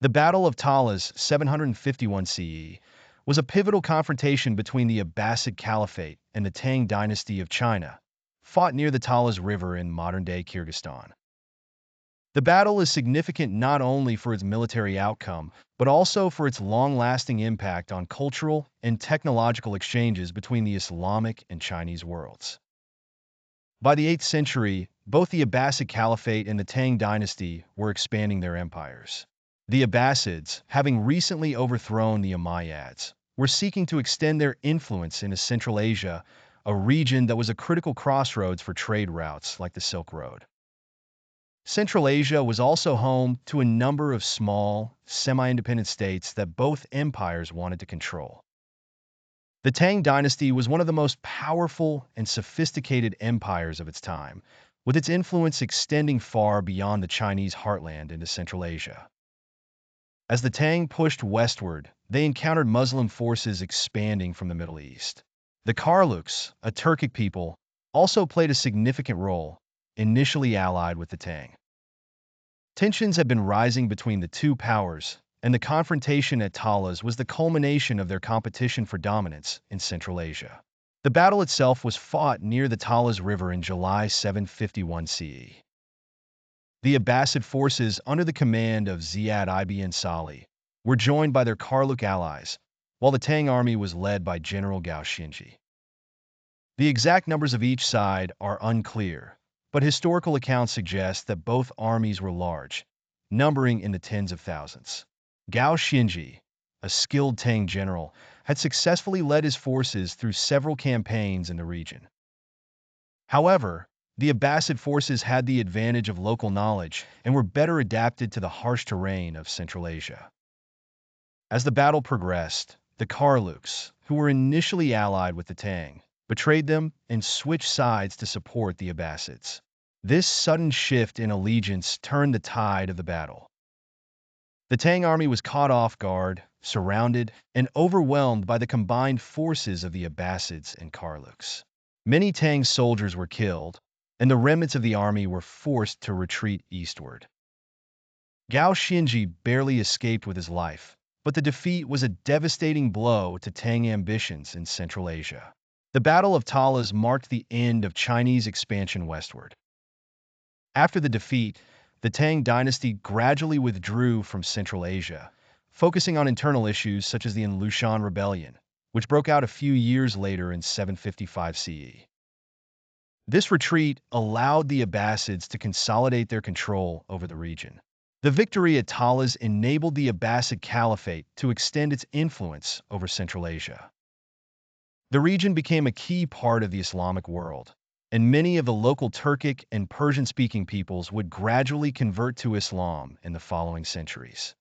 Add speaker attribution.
Speaker 1: The Battle of Talas, 751 CE, was a pivotal confrontation between the Abbasid Caliphate and the Tang Dynasty of China, fought near the Talas River in modern-day Kyrgyzstan. The battle is significant not only for its military outcome, but also for its long-lasting impact on cultural and technological exchanges between the Islamic and Chinese worlds. By the 8th century, both the Abbasid Caliphate and the Tang Dynasty were expanding their empires. The Abbasids, having recently overthrown the Umayyads, were seeking to extend their influence into Central Asia, a region that was a critical crossroads for trade routes like the Silk Road. Central Asia was also home to a number of small, semi-independent states that both empires wanted to control. The Tang Dynasty was one of the most powerful and sophisticated empires of its time, with its influence extending far beyond the Chinese heartland into Central Asia. As the Tang pushed westward, they encountered Muslim forces expanding from the Middle East. The Karluks, a Turkic people, also played a significant role, initially allied with the Tang. Tensions had been rising between the two powers, and the confrontation at Talas was the culmination of their competition for dominance in Central Asia. The battle itself was fought near the Talas River in July 751 CE. The Abbasid forces, under the command of Ziyad ibn Salih, were joined by their Karluk allies, while the Tang army was led by General Gao Xinji. The exact numbers of each side are unclear, but historical accounts suggest that both armies were large, numbering in the tens of thousands. Gao Xinji, a skilled Tang general, had successfully led his forces through several campaigns in the region. However, the Abbasid forces had the advantage of local knowledge and were better adapted to the harsh terrain of Central Asia. As the battle progressed, the Karluks, who were initially allied with the Tang, betrayed them and switched sides to support the Abbasids. This sudden shift in allegiance turned the tide of the battle. The Tang army was caught off guard, surrounded, and overwhelmed by the combined forces of the Abbasids and Karluks. Many Tang soldiers were killed, and the remnants of the army were forced to retreat eastward. Gao Xinji barely escaped with his life, but the defeat was a devastating blow to Tang ambitions in Central Asia. The Battle of Talas marked the end of Chinese expansion westward. After the defeat, the Tang dynasty gradually withdrew from Central Asia, focusing on internal issues such as the Lushan Rebellion, which broke out a few years later in 755 CE. This retreat allowed the Abbasids to consolidate their control over the region. The victory at Talas enabled the Abbasid Caliphate to extend its influence over Central Asia. The region became a key part of the Islamic world, and many of the local Turkic and Persian-speaking peoples would gradually convert to Islam in the following centuries.